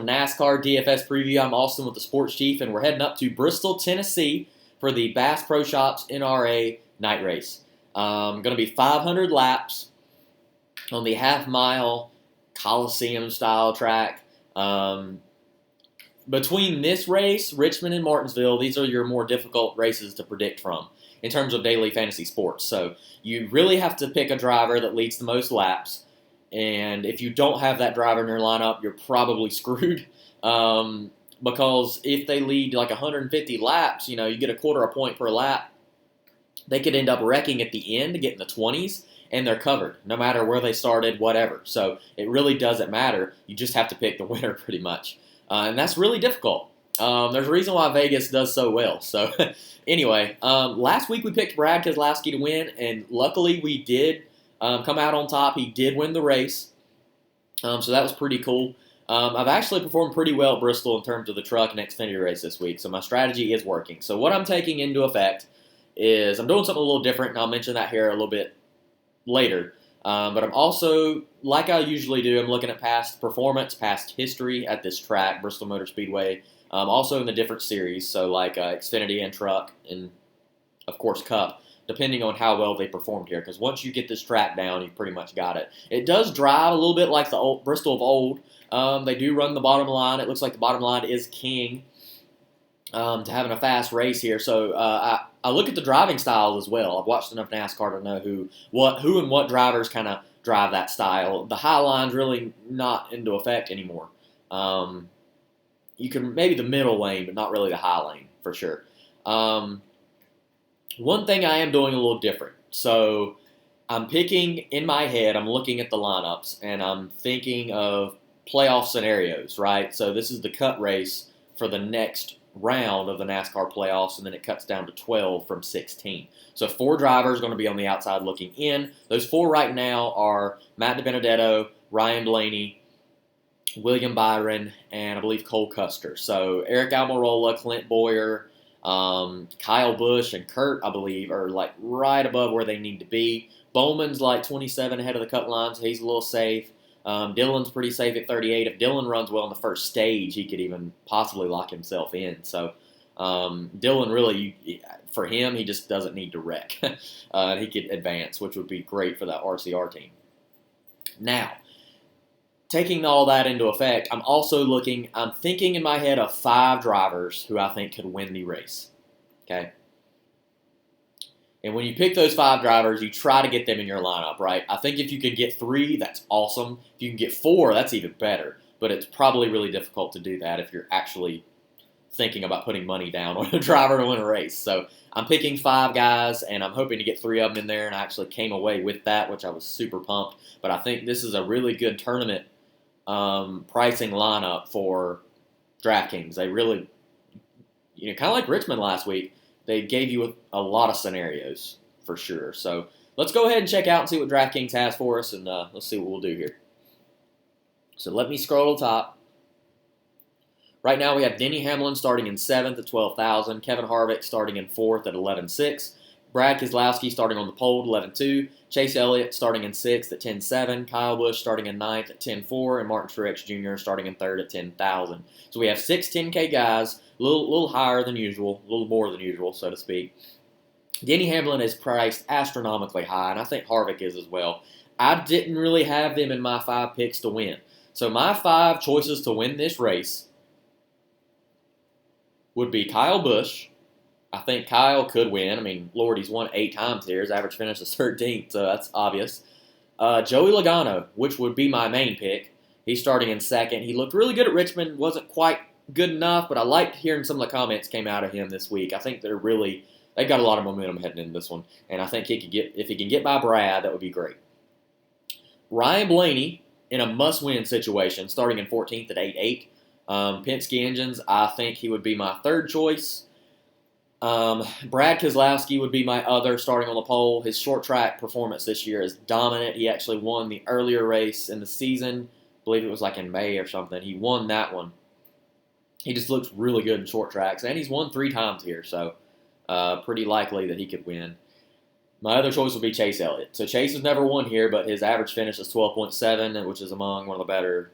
NASCAR DFS preview. I'm Austin with the Sports Chief, and we're heading up to Bristol, Tennessee for the Bass Pro Shops NRA night race. Going to be 500 laps on the half-mile Coliseum-style track. Between this race, Richmond and Martinsville, these are your more difficult races to predict from in terms of daily fantasy sports. So you really have to pick a driver that leads the most laps. And if you don't have that driver in your lineup, you're probably screwed. Because if they lead like 150 laps, you get a quarter a point per lap. They could end up wrecking at the end, getting the 20s, and they're covered, no matter where they started, whatever. So it really doesn't matter. You just have to pick the winner pretty much. And that's really difficult. There's a reason why Vegas does so well. So anyway, last week we picked Brad Keselowski to win, and luckily we did come out on top. He did win the race, so that was pretty cool. I've actually performed pretty well at Bristol in terms of the truck and Xfinity race this week, so my strategy is working. So what I'm taking into effect is I'm doing something a little different, and I'll mention that here a little bit later. But I'm also, like I usually do, I'm looking at past performance, past history at this track, Bristol Motor Speedway, also in the different series, so like Xfinity and Truck, and of course Cup, depending on how well they performed here, because once you get this track down, you've pretty much got it. It does drive a little bit like the old Bristol of old. They do run the bottom line. It looks like the bottom line is king to having a fast race here, so I look at the driving styles as well. I've watched enough NASCAR to know who and what drivers kind of drive that style. The high line's really not into effect anymore. You can maybe the middle lane, but not really the high lane for sure. One thing I am doing a little different. So I'm picking in my head. I'm looking at the lineups and I'm thinking of playoff scenarios. Right. So this is the cut race for the next round of the NASCAR playoffs, and then it cuts down to 12 from 16. So 4 drivers are going to be on the outside looking in. Those 4 right now are Matt DiBenedetto, Ryan Blaney, William Byron, and I believe Cole Custer. So Eric Almirola, Clint Boyer, Kyle Busch, and Kurt, I believe, are like right above where they need to be. Bowman's like 27 ahead of the cut line, so he's a little safe. Dylan's pretty safe at 38. If Dylan runs well in the first stage, he could even possibly lock himself in. So Dylan really, for him, he just doesn't need to wreck. He could advance, which would be great for that RCR team. Now, taking all that into effect, I'm thinking in my head of 5 drivers who I think could win the race. Okay? And when you pick those 5 drivers, you try to get them in your lineup, right? I think if you can get 3, that's awesome. If you can get 4, that's even better. But it's probably really difficult to do that if you're actually thinking about putting money down on a driver to win a race. So I'm picking 5 guys, and I'm hoping to get 3 of them in there, and I actually came away with that, which I was super pumped. But I think this is a really good tournament pricing lineup for DraftKings. They really, kind of like Richmond last week, they gave you a lot of scenarios for sure. So let's go ahead and check out and see what DraftKings has for us, and let's see what we'll do here. So let me scroll to the top. Right now we have Denny Hamlin starting in 7th at 12,000, Kevin Harvick starting in 4th at 11,600, Brad Keselowski starting on the pole at 11,200, Chase Elliott starting in 6th at 10,700, Kyle Busch starting in 9th at 10,400, and Martin Truex Jr. starting in 3rd at 10,000. So we have 6 10K guys, a little higher than usual, a little more than usual, so to speak. Denny Hamlin is priced astronomically high, and I think Harvick is as well. I didn't really have them in my 5 picks to win. So my 5 choices to win this race would be Kyle Busch. I think Kyle could win. I mean, Lord, he's won 8 times here. His average finish is 13th, so that's obvious. Joey Logano, which would be my main pick. He's starting in 2nd. He looked really good at Richmond. Wasn't quite good enough, but I liked hearing some of the comments came out of him this week. I think they've got a lot of momentum heading into this one, and I think if he can get by Brad, that would be great. Ryan Blaney in a must-win situation, starting in 14th at 8,800. Penske engines, I think he would be my 3rd choice. Brad Keselowski would be my other, starting on the pole. His short track performance this year is dominant. He actually won the earlier race in the season. I believe it was like in May or something. He won that one. He just looks really good in short tracks, and he's won 3 times here, so pretty likely that he could win. My other choice would be Chase Elliott. So Chase has never won here, but his average finish is 12.7, which is among one of the better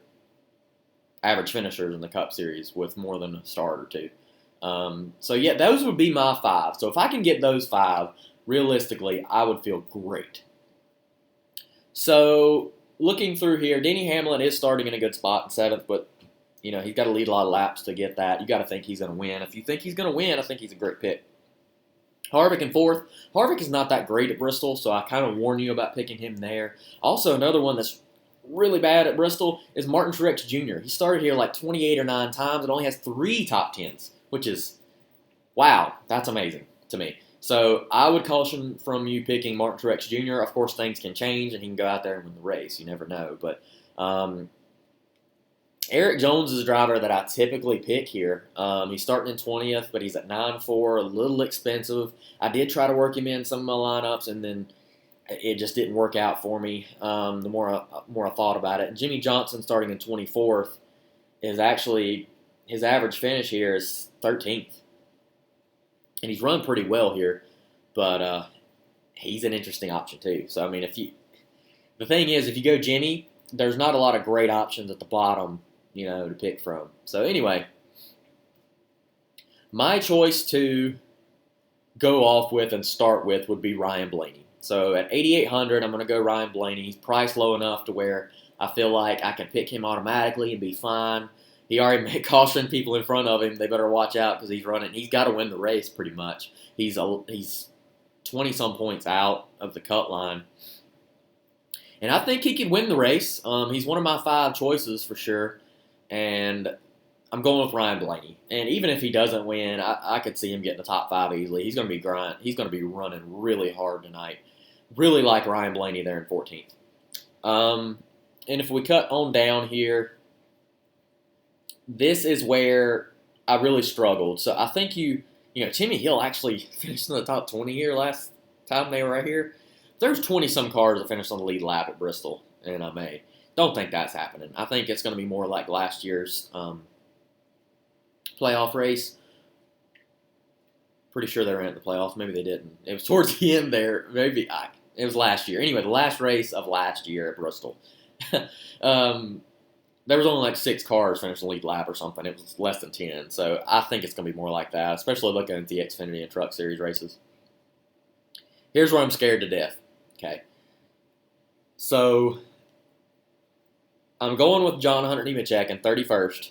average finishers in the Cup Series with more than a start or two. So yeah, those would be my 5. So if I can get those 5, realistically, I would feel great. So looking through here, Denny Hamlin is starting in a good spot in 7th, but he's got to lead a lot of laps to get that. You got to think he's going to win. If you think he's going to win, I think he's a great pick. Harvick in 4th. Harvick is not that great at Bristol, so I kind of warn you about picking him there. Also, another one that's really bad at Bristol is Martin Truex Jr. He started here like 28 or 9 times and only has 3 top 10s, which is, wow, that's amazing to me. So I would caution from you picking Martin Truex Jr. Of course, things can change and he can go out there and win the race. You never know. But Eric Jones is a driver that I typically pick here. He's starting in 20th, but he's at 9.4, a little expensive. I did try to work him in some of my lineups, and then it just didn't work out for me the more I thought about it. And Jimmy Johnson starting in 24th is actually, his average finish here is 13th. And he's run pretty well here, but he's an interesting option too. So, I mean, the thing is, if you go Jimmy, there's not a lot of great options at the bottom, to pick from. So anyway, my choice to go off with and start with would be Ryan Blaney. So at 8,800, I'm going to go Ryan Blaney. He's priced low enough to where I feel like I can pick him automatically and be fine. He already cautioned people in front of him. They better watch out because he's running. He's got to win the race pretty much. He's 20-some points out of the cut line. And I think he could win the race. He's one of my 5 choices for sure. And I'm going with Ryan Blaney. And even if he doesn't win, I could see him getting the top 5 easily. He's going to be He's going to be running really hard tonight. Really like Ryan Blaney there in 14th. And if we cut on down here, this is where I really struggled. So I think Timmy Hill actually finished in the top 20 here last time they were right here. There's 20-some cars that finished on the lead lap at Bristol in May. Don't think that's happening. I think it's going to be more like last year's playoff race. Pretty sure they were in the playoffs. Maybe they didn't. It was towards the end there. Maybe it was last year. Anyway, the last race of last year at Bristol. There was only like 6 cars finished the lead lap or something. It was less than 10. So I think it's going to be more like that, especially looking at the Xfinity and Truck Series races. Here's where I'm scared to death. Okay. So I'm going with John Hunter Nemechek in 31st.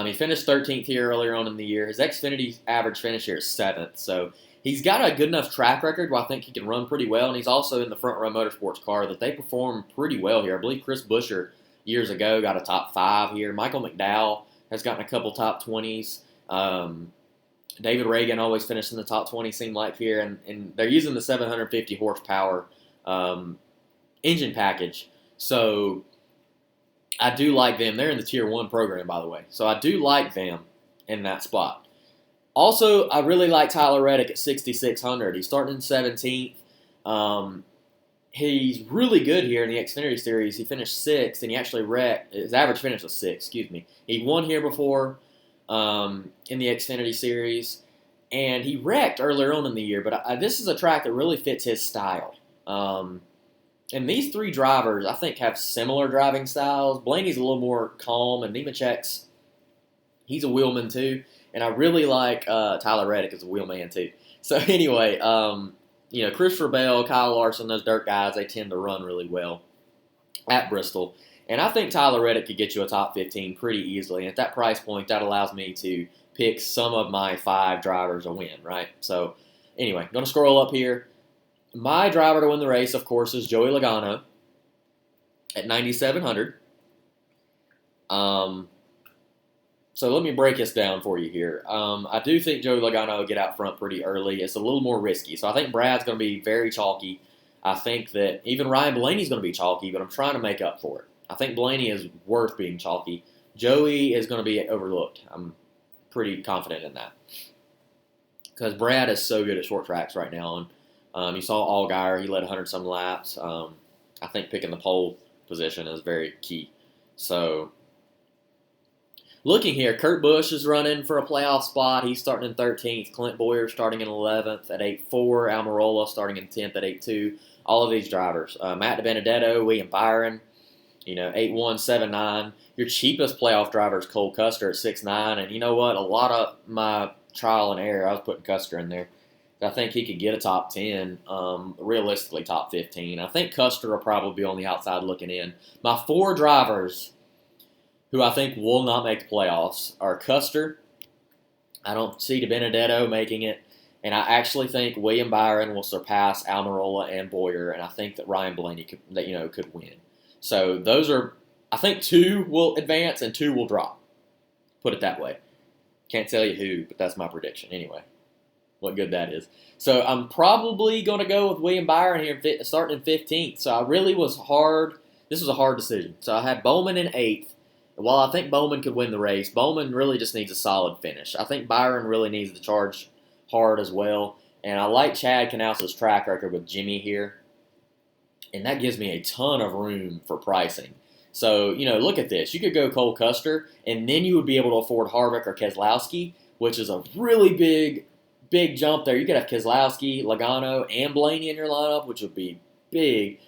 He finished 13th here earlier on in the year. His Xfinity average finish here is 7th. So he's got a good enough track record where I think he can run pretty well. And he's also in the Front Row Motorsports car that they perform pretty well here. I believe Chris Buescher years ago got a top 5 here. Michael McDowell has gotten a couple top 20s. David Reagan always finished in the top 20, seemed like here. And they're using the 750 horsepower engine package. So I do like them. They're in the Tier 1 program, by the way. So I do like them in that spot. Also, I really like Tyler Reddick at 6,600. He's starting in 17th. He's really good here in the Xfinity Series. He finished 6th, and he actually wrecked. His average finish was 6, excuse me. He won here before in the Xfinity Series, and he wrecked earlier on in the year. But this is a track that really fits his style. And these 3 drivers, I think, have similar driving styles. Blaney's a little more calm, and Nemechek's, he's a wheelman too. And I really like Tyler Reddick as a wheelman too. So anyway, Christopher Bell, Kyle Larson, those dirt guys, they tend to run really well at Bristol. And I think Tyler Reddick could get you a top 15 pretty easily. And at that price point, that allows me to pick some of my 5 drivers a win, right? So anyway, going to scroll up here. My driver to win the race, of course, is Joey Logano at 9,700. So let me break this down for you here. I do think Joey Logano will get out front pretty early. It's a little more risky. So I think Brad's going to be very chalky. I think that even Ryan Blaney's going to be chalky, but I'm trying to make up for it. I think Blaney is worth being chalky. Joey is going to be overlooked. I'm pretty confident in that. Because Brad is so good at short tracks right now. And you saw Allgaier. He led 100-some laps. I think picking the pole position is very key. So looking here, Kurt Busch is running for a playoff spot. He's starting in 13th. Clint Bowyer starting in 11th at 8.4. Almirola starting in 10th at 8.2. All of these drivers. Matt DiBenedetto, William Byron, 8-1, 7-9. Your cheapest playoff driver is Cole Custer at 6-9. And you know what? A lot of my trial and error, I was putting Custer in there. I think he could get a top 10, realistically top 15. I think Custer will probably be on the outside looking in. My 4 drivers who I think will not make the playoffs are Custer. I don't see DiBenedetto making it. And I actually think William Byron will surpass Almirola and Boyer. And I think that Ryan Blaney could win. So those are, I think 2 will advance and 2 will drop. Put it that way. Can't tell you who, but that's my prediction anyway. What good that is. So I'm probably going to go with William Byron here starting in 15th. So I really was hard. This was a hard decision. So I had Bowman in 8th. And while I think Bowman could win the race, Bowman really just needs a solid finish. I think Byron really needs to charge hard as well. And I like Chad Knaus's track record with Jimmy here. And that gives me a ton of room for pricing. So, look at this. You could go Cole Custer, and then you would be able to afford Harvick or Keselowski, which is a really big jump there. You could have Keselowski, Logano, and Blaney in your lineup, which would be big.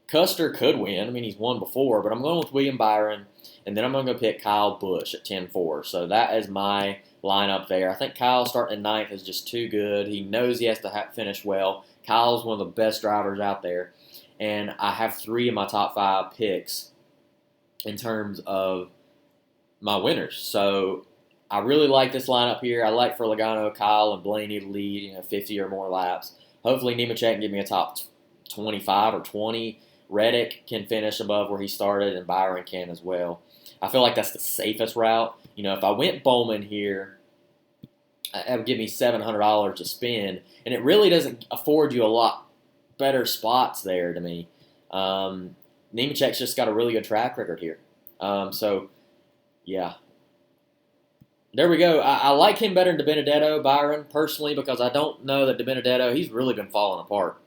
Custer could win. I mean, he's won before, but I'm going with William Byron, and then I'm going to go pick Kyle Busch at 10-4. So that is my lineup there. I think Kyle starting in 9th is just too good. He knows he has to finish well. Kyle's one of the best drivers out there. And I have 3 of my top 5 picks in terms of my winners. So I really like this lineup here. I like for Logano, Kyle, and Blaney to lead 50 or more laps. Hopefully Nemechek can give me a top 25 or 20. Reddick can finish above where he started, and Byron can as well. I feel like that's the safest route. If I went Bowman here, that would give me $700 to spend, and it really doesn't afford you a lot better spots there to me. Nemechek's just got a really good track record here. So, yeah. There we go. I like him better than DiBenedetto, Byron, personally, because I don't know that DiBenedetto, he's really been falling apart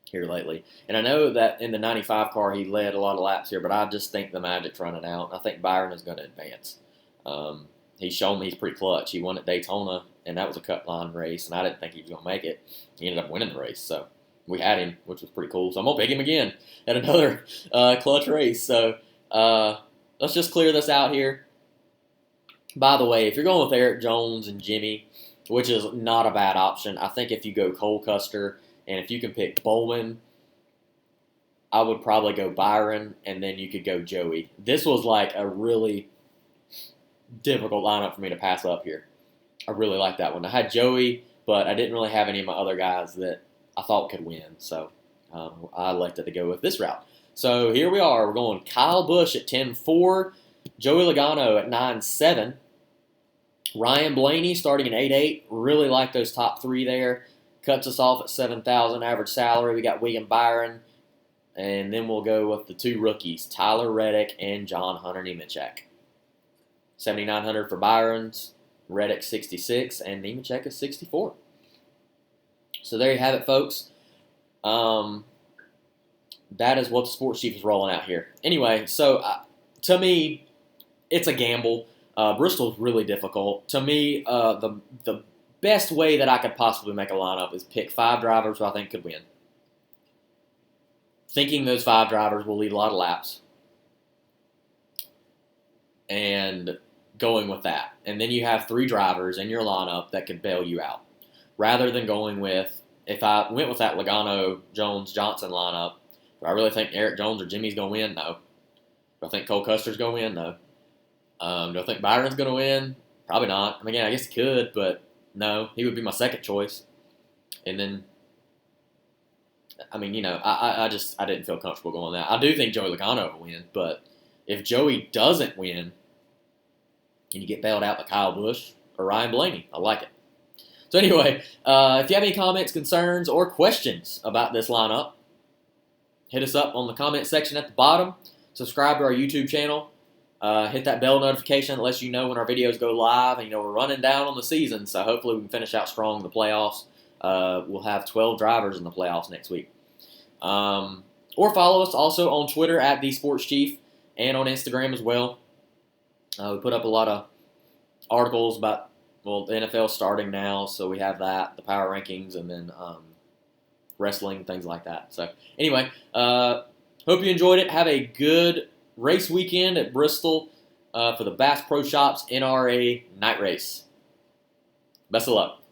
here lately. And I know that in the 95 car he led a lot of laps here, but I just think the magic's running out. I think Byron is going to advance. He's shown me he's pretty clutch. He won at Daytona, and that was a cut line race, and I didn't think he was going to make it. He ended up winning the race, so we had him, which was pretty cool. So I'm going to pick him again at another clutch race. So let's just clear this out here. By the way, if you're going with Eric Jones and Jimmy, which is not a bad option, I think if you go Cole Custer and if you can pick Bowman, I would probably go Byron, and then you could go Joey. This was like a really difficult lineup for me to pass up here. I really like that one. I had Joey, but I didn't really have any of my other guys that I thought could win, so I elected to go with this route. So here we are. We're going Kyle Busch at 10-4, Joey Logano at 9-7, Ryan Blaney starting at 8-8. Really like those top 3 there. Cuts us off at $7,000 average salary. We got William Byron, and then we'll go with the 2 rookies, Tyler Reddick and John Hunter Nemechek. $7,900 for Byron's, Reddick 66, and Nemechek is 64. So there you have it, folks. That is what the Sports Chief is rolling out here. Anyway, so to me, it's a gamble. Bristol's really difficult. To me, the best way that I could possibly make a lineup is pick 5 drivers who I think could win. Thinking those 5 drivers will lead a lot of laps. And going with that. And then you have 3 drivers in your lineup that could bail you out. Rather than going with, if I went with that Logano, Jones, Johnson lineup, do I really think Eric Jones or Jimmy's going to win? No. Do I think Cole Custer's going to win? No. Do I think Byron's going to win? Probably not. I mean, I guess he could, but no. He would be my second choice. And then, I mean, I didn't feel comfortable going that. I do think Joey Logano will win, but if Joey doesn't win, and you get bailed out by Kyle Busch or Ryan Blaney, I like it. So anyway, if you have any comments, concerns, or questions about this lineup, hit us up on the comment section at the bottom. Subscribe to our YouTube channel. Hit that bell notification that lets you know when our videos go live. And, we're running down on the season, so hopefully we can finish out strong in the playoffs. We'll have 12 drivers in the playoffs next week. Or follow us also on Twitter at TheSportsChief and on Instagram as well. We put up a lot of articles about, the NFL starting now, so we have that, the power rankings, and then wrestling, things like that. So anyway, hope Hope you enjoyed it. Have a good race weekend at Bristol for the Bass Pro Shops NRA night race. Best of luck.